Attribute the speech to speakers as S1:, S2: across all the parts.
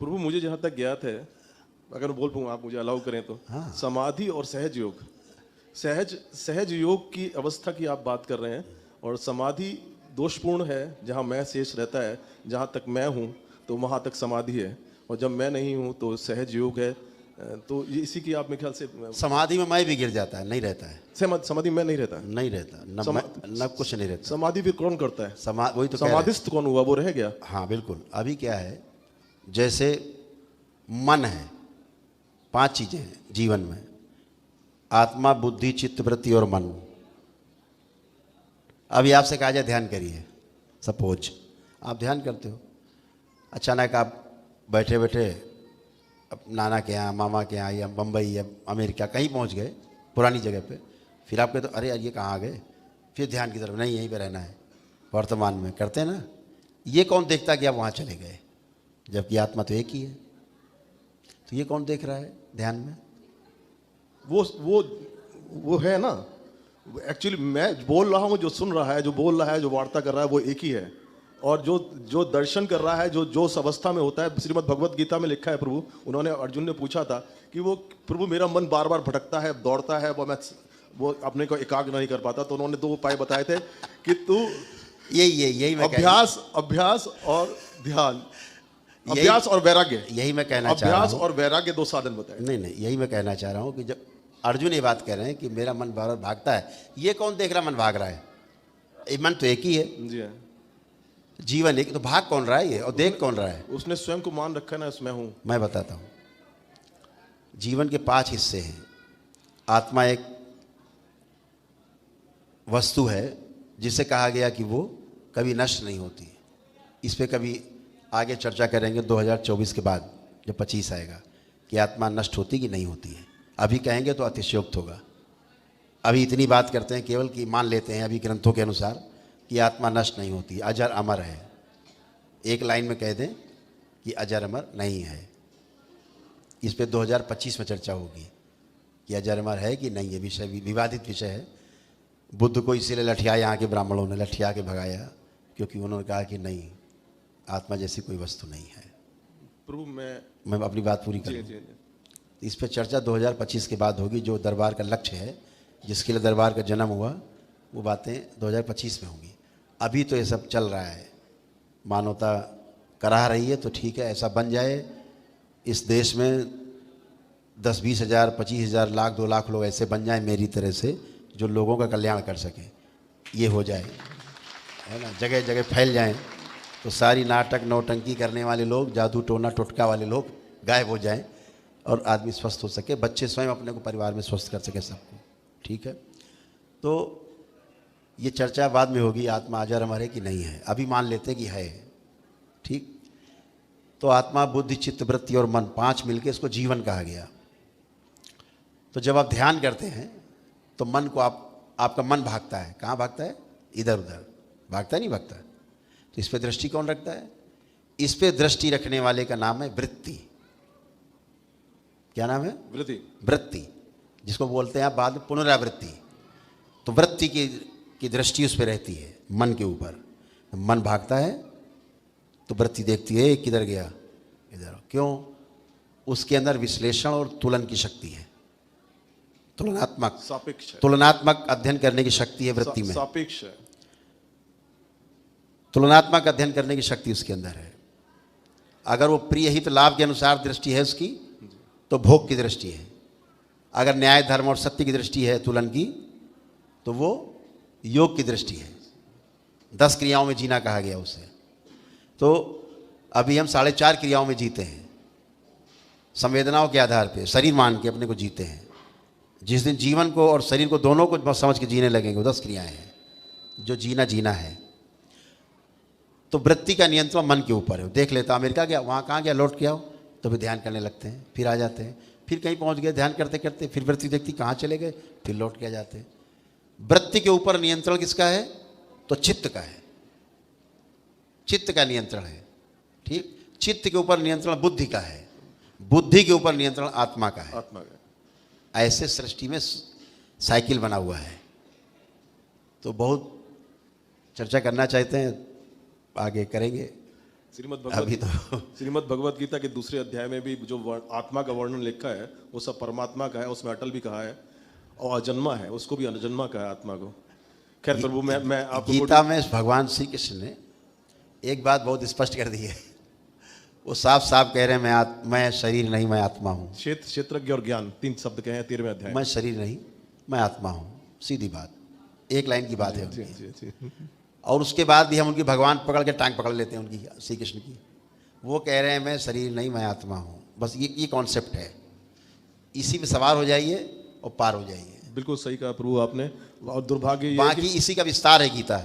S1: प्रभु मुझे जहाँ तक ज्ञात है, अगर मैं बोल पाऊँ, आप मुझे अलाउ करें तो,
S2: हाँ।
S1: समाधि और सहज योग, सहज योग की अवस्था की आप बात कर रहे हैं, और समाधि दोषपूर्ण है जहाँ मैं शेष रहता है। जहाँ तक मैं हूँ तो वहाँ तक समाधि है, और जब मैं नहीं हूँ तो सहज योग है। तो ये इसी की आप मेरे ख्याल से
S2: समाधि में मैं भी गिर जाता है, नहीं रहता है।
S1: समाधि में नहीं रहता,
S2: नहीं रहता, न
S1: समा-
S2: न कुछ नहीं रहता।
S1: समाधि फिर कौन करता है?
S2: वही तो कह रहे हैं।
S1: समाधिस्थ कौन हुआ? वो रह गया।
S2: हाँ बिल्कुल। अभी क्या है, जैसे मन है, 5 चीजें हैं जीवन में: आत्मा, बुद्धि, चित्त, वृत्ति और मन। अभी आपसे कहा जाए ध्यान करिए, सपोज आप ध्यान करते हो, अचानक आप बैठे बैठे नाना के यहाँ, मामा के यहाँ, या बम्बई या अमेरिका कहीं पहुँच गए पुरानी जगह पे। फिर आप कहते तो अरे यार ये कहाँ आ गए, फिर ध्यान की तरफ, नहीं यहीं पे रहना है, वर्तमान में करते हैं ना। ये कौन देखता कि आप वहाँ चले गए, जबकि आत्मा तो एक ही है। तो ये कौन देख रहा है ध्यान में?
S1: वो है ना। एक्चुअली मैं बोल रहा हूँ, जो सुन रहा है, जो बोल रहा है, जो वार्ता कर रहा है, वो एक ही है। और जो दर्शन कर रहा है, जो उस अवस्था में होता है, श्रीमद् भगवत गीता में लिखा है, प्रभु उन्होंने, अर्जुन ने पूछा था कि वो प्रभु मेरा मन बार बार भटकता है, दौड़ता है, वो अपने को एकाग्र नहीं कर पाता। तो उन्होंने 2 उपाय बताए थे कि तू
S2: यही मैं
S1: अभ्यास और ध्यान, अभ्यास और वैराग्य,
S2: यही मैं कहना चाह रहा हूँ।
S1: अभ्यास और वैराग्य 2 साधन बताए।
S2: नहीं, यही मैं कहना चाह रहा हूँ कि जब अर्जुन ये बात कह रहे हैं कि मेरा मन बार बार भागता है, ये कौन देख रहा मन भाग रहा है? ये मन तो एक ही है।
S1: जी हाँ।
S2: जीवन एक, तो भाग कौन रहा है ये, और देख कौन रहा है?
S1: उसने स्वयं को मान रखा है ना, इसमें हूँ।
S2: मैं बताता हूँ। जीवन के 5 हिस्से हैं। आत्मा एक वस्तु है जिसे कहा गया कि वो कभी नष्ट नहीं होती। इस पे कभी आगे चर्चा करेंगे 2024 के बाद, जब 25 आएगा, कि आत्मा नष्ट होती कि नहीं होती है। अभी कहेंगे तो अतिशयोक्त होगा। अभी इतनी बात करते हैं केवल कि मान लेते हैं अभी ग्रंथों के अनुसार कि आत्मा नष्ट नहीं होती, अजर अमर है। एक लाइन में कह दें कि अजर अमर नहीं है। इस पे 2025 में चर्चा होगी कि अजर अमर है कि नहीं। ये विषय विवादित विषय है। बुद्ध को इसीलिए लठिया, यहाँ के ब्राह्मणों ने लठिया के भगाया, क्योंकि उन्होंने कहा कि नहीं, आत्मा जैसी कोई वस्तु नहीं है।
S1: प्रभु
S2: मैं अपनी बात पूरी करूँ। इस पे चर्चा 2025 के बाद होगी। जो दरबार का लक्ष्य है, जिसके लिए दरबार का जन्म हुआ, वो बातें 2025 में होंगी। अभी तो ये सब चल रहा है, मानवता करा रही है, तो ठीक है, ऐसा बन जाए इस देश में 10-20 हज़ार, 25 हज़ार, लाख, 2 लाख लोग ऐसे बन जाएं मेरी तरह से, जो लोगों का कल्याण कर सकें। ये हो जाए, है ना, जगह जगह फैल जाएं, तो सारी नाटक नौटंकी करने वाले लोग, जादू टोना टोटका वाले लोग गायब हो जाएं, और आदमी स्वस्थ हो सके, बच्चे स्वयं अपने को परिवार में स्वस्थ कर सके सबको। ठीक है, तो ये चर्चा बाद में होगी, आत्मा अजर अमर है कि नहीं है। अभी मान लेते कि है। ठीक, तो आत्मा, बुद्धि, चित्त, वृत्ति और मन, 5 मिलके इसको जीवन कहा गया। तो जब आप ध्यान करते हैं तो मन को आपका मन भागता है। कहाँ भागता है? इधर उधर भागता है, नहीं भागता? तो इस पे दृष्टि कौन रखता है? इस पे दृष्टि रखने वाले का नाम है वृत्ति। क्या नाम है? वृत्ति, जिसको बोलते हैं आप बाद में पुनरावृत्ति। तो वृत्ति की दृष्टि उस पर रहती है, मन के ऊपर। मन भागता है तो वृत्ति देखती है किधर गया, इधर। क्यों? उसके अंदर विश्लेषण और तुलन की शक्ति है, तुलनात्मक अध्ययन करने की शक्ति है वृत्ति में।
S1: सापेक्ष है।
S2: तुलनात्मक अध्ययन करने की शक्ति उसके अंदर है। अगर वो प्रिय हित लाभ के अनुसार दृष्टि है उसकी, तो भोग की दृष्टि है। अगर न्याय, धर्म और सत्य की दृष्टि है तुलन की, तो वो योग की दृष्टि है। 10 क्रियाओं में जीना कहा गया उसे। तो अभी हम 4.5 क्रियाओं में जीते हैं, संवेदनाओं के आधार पे, शरीर मान के अपने को जीते हैं। जिस दिन जीवन को और शरीर को दोनों को समझ के जीने लगेंगे, वो 10 क्रियाएं हैं जो जीना है। तो वृत्ति का नियंत्रण मन के ऊपर है। देख लेता अमेरिका गया, वहाँ कहाँ गया, लौट के आओ, तो फिर ध्यान करने लगते हैं, फिर आ जाते हैं, फिर कहीं पहुँच गए, ध्यान करते करते फिर वृत्ति देखती कहाँ चले गए, फिर लौट के आ जाते हैं। वृत्ति के ऊपर नियंत्रण किसका है? तो चित्त का है, चित्त का नियंत्रण है। ठीक, चित्त के ऊपर नियंत्रण बुद्धि का है, बुद्धि के ऊपर नियंत्रण आत्मा का है। ऐसे सृष्टि में साइकिल बना हुआ है। तो बहुत चर्चा करना चाहते हैं, आगे करेंगे। अभी तो
S1: श्रीमद् भगवत गीता के दूसरे अध्याय में भी जो आत्मा का वर्णन लिखा है वो सब परमात्मा का है, उसमें अटल भी कहा है और अजन्मा है, उसको भी अजन्मा कहा है आत्मा को। खैर प्रभु मैं आपको
S2: गीता में भगवान श्री कृष्ण ने एक बात बहुत स्पष्ट कर दी है। वो साफ साफ कह रहे हैं मैं शरीर नहीं, मैं आत्मा हूँ।
S1: क्षेत्रज्ञ और ज्ञान 3 शब्द कहे हैं 13वें अध्याय।
S2: मैं शरीर नहीं, मैं आत्मा हूँ, सीधी बात, एक लाइन की बात है
S1: जी,
S2: उनकी।
S1: जी, जी।
S2: और उसके बाद भी हम उनकी भगवान पकड़ के टांग पकड़ लेते हैं उनकी, श्री कृष्ण की। वो कह रहे हैं मैं शरीर नहीं, मैं आत्मा हूँ। बस ये कॉन्सेप्ट है, इसी में सवार हो जाइए और पार हो जाइए।
S1: बिल्कुल सही कहा प्रभु आपने। और दुर्भाग्य ये
S2: बाकी इसी का विस्तार है गीता।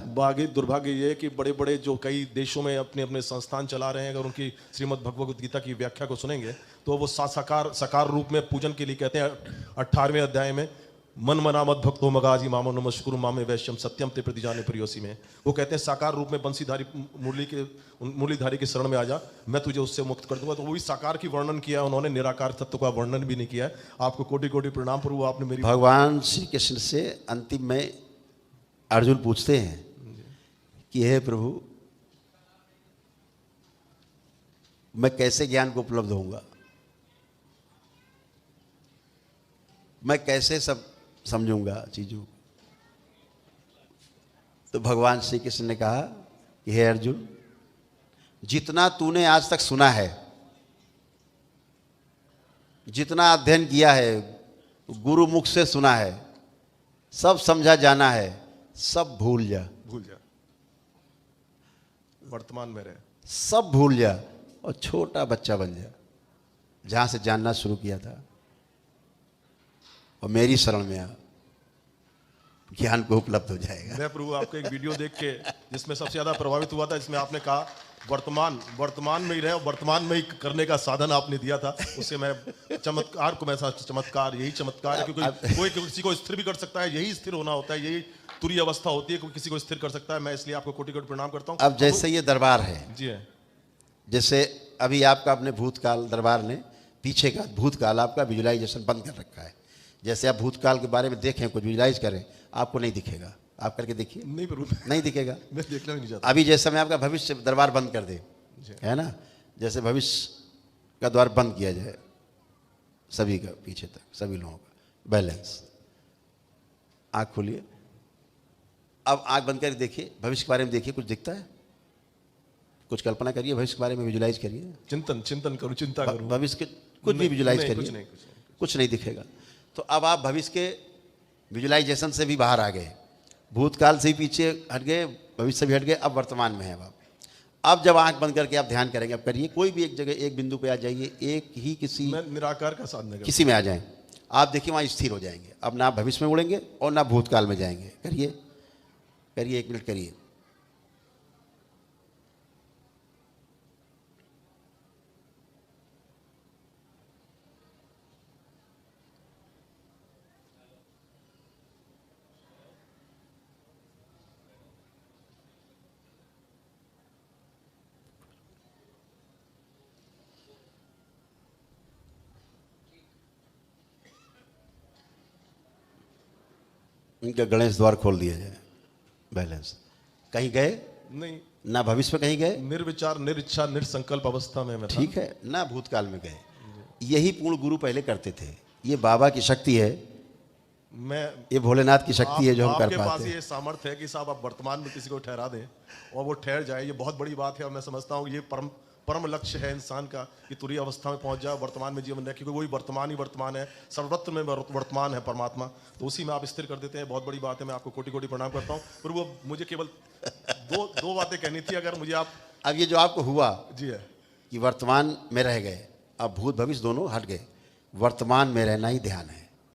S1: दुर्भाग्य ये है कि बड़े बड़े जो कई देशों में अपने अपने संस्थान चला रहे हैं, अगर उनकी श्रीमद् भगवत गीता की व्याख्या को सुनेंगे तो वो साकार रूप में पूजन के लिए कहते हैं 18वें अध्याय में, मन मना मत भक्तो मगाजी मामो नमस्कुर मामे वैश्यम सत्यम ते प्रति जाने प्रियोसी में। वो कहते हैं साकार रूप में बंसीधारी मुरलीधारी के शरण में आ जा, मैं तुझे उससे मुक्त कर दूंगा। तो वो भी साकार की वर्णन किया उन्होंने, निराकार तत्व का वर्णन भी नहीं किया है। आपको कोटि कोटि प्रणाम प्रभु, आपने मेरी।
S2: भगवान श्री कृष्ण से अंतिम में अर्जुन पूछते हैं कि हे प्रभु, मैं कैसे ज्ञान को उपलब्ध होऊंगा, मैं कैसे सब समझूंगा चीजों। तो भगवान श्री कृष्ण ने कहा कि हे अर्जुन, जितना तूने आज तक सुना है, जितना अध्ययन किया है, गुरु मुख से सुना है, सब समझा जाना है, सब भूल जा।
S1: वर्तमान में रहे,
S2: सब भूल जा और छोटा बच्चा बन जा, जहां से जानना शुरू किया था, और मेरी शरण में आ, ज्ञान को उपलब्ध हो जाएगा।
S1: मैं प्रभु आपका एक वीडियो देख के जिसमें सबसे ज्यादा प्रभावित हुआ था, जिसमें आपने कहा वर्तमान में ही रहे, वर्तमान में ही करने का साधन आपने दिया था। उससे मैं चमत्कार को, मैं चमत्कार, यही चमत्कार है, क्योंकि कोई किसी को स्थिर भी कर सकता है, यही स्थिर होना होता है, यही तुरी अवस्था होती है, कोई किसी को स्थिर कर सकता है। मैं इसलिए आपको कोटि कोटि प्रणाम करता हूँ।
S2: अब जैसे ये दरबार है,
S1: जी है,
S2: जैसे अभी आपका अपने भूतकाल दरबार ने पीछे का भूतकाल आपका विजुलाइजेशन बंद कर रखा है। जैसे आप भूतकाल के बारे में देखें, कुछ विजुलाइज करें, आपको नहीं दिखेगा। आप करके देखिए,
S1: नहीं प्रभु,
S2: नहीं दिखेगा।
S1: मैं देखना भी नहीं चाहता।
S2: अभी जैसे मैं आपका भविष्य दरबार बंद कर दे, है ना, जैसे भविष्य का द्वार बंद किया जाए सभी का, पीछे तक सभी लोगों का बैलेंस। आँख खोलिए, अब आँख बंद करके देखिए, भविष्य के बारे में देखिए, कुछ दिखता है? कुछ कल्पना करिए, भविष्य के बारे में विजुलाइज करिए,
S1: चिंतन करूँ, चिंता करूँ,
S2: भविष्य के कुछ भी विजुलाइज करिए, कुछ नहीं दिखेगा। तो अब आप भविष्य के विजुलाइजेशन से भी बाहर आ गए, भूतकाल से भी पीछे हट गए, भविष्य से भी हट गए, अब वर्तमान में है आप। अब जब आंख बंद करके आप ध्यान करेंगे, अब करिए, कोई भी एक जगह, एक बिंदु पे आ जाइए, एक ही किसी
S1: निराकार का साधन
S2: किसी में आ जाएं, आप देखिए वहाँ स्थिर हो जाएंगे। अब ना भविष्य में उड़ेंगे और ना भूतकाल में जाएंगे। करिए करिए, 1 मिनट करिए। इनका गणेश द्वार खोल दिया जाए, बैलेंस। कहीं गए
S1: नहीं,
S2: ना भविष्य में कहीं गए,
S1: निर्विचार, निरिच्छा, निरसंकल्प अवस्था में मैं था।
S2: ठीक है, ना भूतकाल में गए। यही पूर्ण गुरु पहले करते थे। ये बाबा की शक्ति है, ये भोलेनाथ की शक्ति है जो हम कर
S1: आपके पास
S2: पाते हैं।
S1: ये सामर्थ्य है कि साहब आप वर्तमान में किसी को ठहरा दें और वो ठहर जाए। ये बहुत बड़ी बात है और मैं समझता हूँ ये परम लक्ष्य है इंसान का, कि तुरीय अवस्था में पहुंच जाए, वर्तमान में जीवन रहे, क्योंकि वही वर्तमान ही वर्तमान है, सर्वत्र में वर्तमान है परमात्मा, तो उसी में आप स्थिर कर देते हैं। बहुत बड़ी बात है, मैं आपको कोटि कोटि प्रणाम करता हूँ। पर वो मुझे केवल दो बातें कहनी थी, अगर मुझे आप।
S2: अब ये जो आपको हुआ
S1: जी है
S2: कि वर्तमान में रह गए, अब भूत भविष्य दोनों हट गए, वर्तमान में रहना ही ध्यान है।